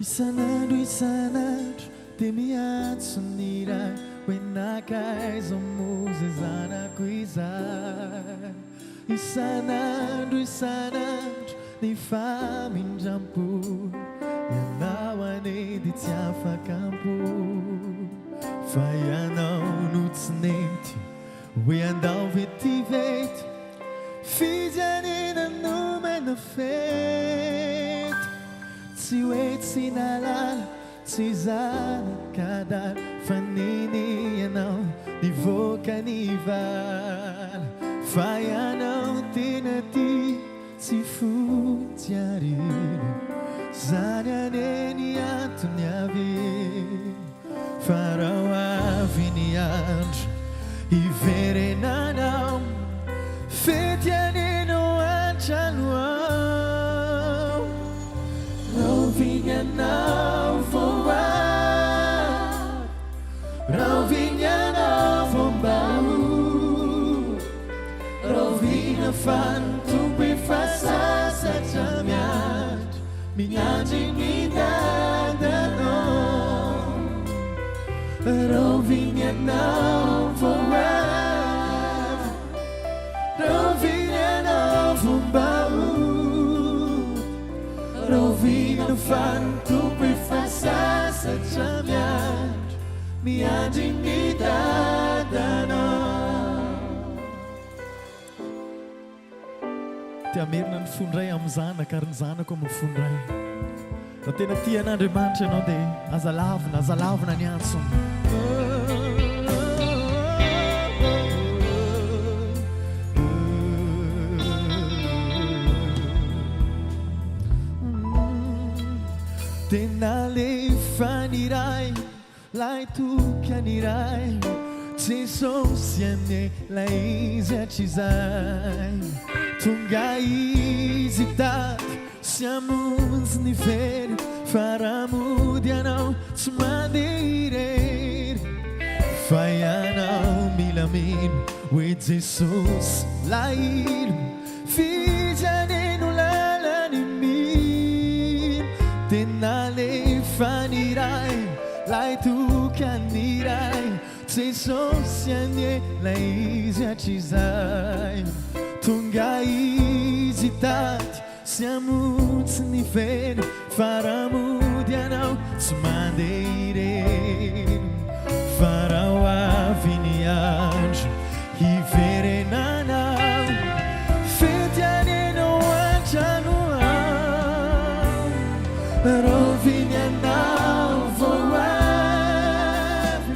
Isanandro dia miantso ny iray hoe nakaiza mozy zanako izay. Isanandro ny famindrampo ianao ane dia tsy afaka ampo. Fa ianao no tsy nety hoe andao vetivety fijanina no mena fety. Tsy hoe tsy nalala tsy zanakadala fa niny ianao nivoaka ny vala. Fa ianao tena ty tsy fotsiarina zany aneny antony avy. Fa raha avy ny andro iverenanao fety aneno antrano ao. Raha vinny anao vao avy, raha vinny anao vao mbao, raha vinny fantompo efa sasatra miandry miandry ny dadanao. Raha vinny anao vao avy, raha vinny anao vao mbao, raha vinny fantompo efa sasatra miandry ny dadanao. Tiamerina ny fondray amin'ny zanaka ary ny zanako amin'ny fondray. Raha tena tia an'Andriamanitra ianao dia azalavina ny antsony. Tena lefa ny iray lay toka ny iray Jesosy ane lay izy hatr'izay. Tonga izy tady sy hamonjy ny very fa raha mody ianao tsy mandeha irery. Fa ianao milamino hoe Jesosy lailo fijaneno lalany mino. Tena lefa ny iray lay toka ny iray Jesosy ane lay izy hatr'izay. Tonga izy tady sy hamonjy ny very fa raha mody ianao tsy mandeha irery. Fa raha avy ny andro iverenanao fety aneno antrano ao. Raha vinny anao vao avy,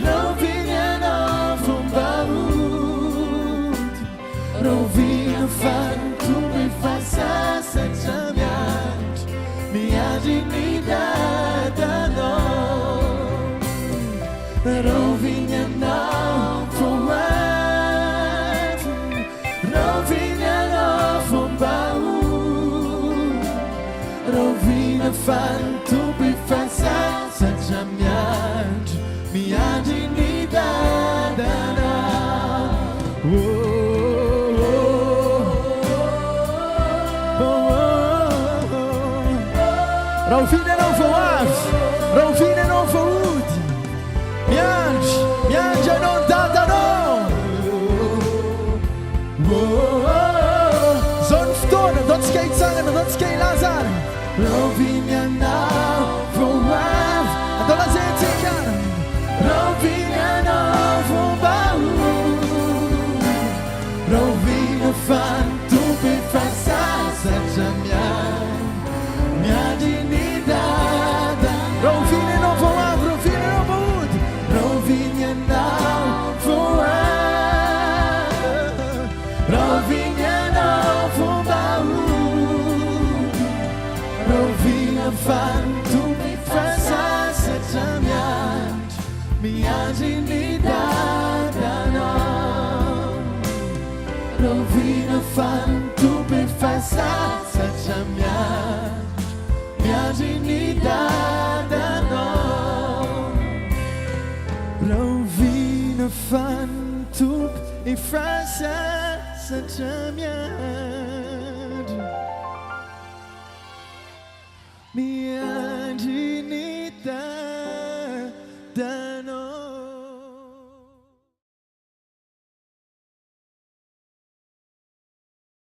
raha vinny anao vao mbao, raha vinny fantompo efa sasatra miandry ny dadanao. Raha vinny anao vao avy, raha vinny anao vao mbao, raha vinny fantompo efa sasatra miandry ny dadanao. Raha vinny anao vao avy, raha vinny anao vao ody, miandry anao ny dadanao. Zao ny fotoana, ataontsika hitsangana, ataontsika hilazana. Raha vinny anao vao avy, atao lazentsika. Raha vinny anao vao mbao, raha vinny fantompo efa sasatra miandry ny dada. Raha vinny anao vao avy, raha vinny anao vao ody, raha vinny anao vao avy, raha vinny anao vao mbao, raha vinny fantompo efa sasatra miandry ny dadanao. Raha vinny fantompo efa sasatra miandry ny dadanao. Raha vinny fantompo efa sasatra miandry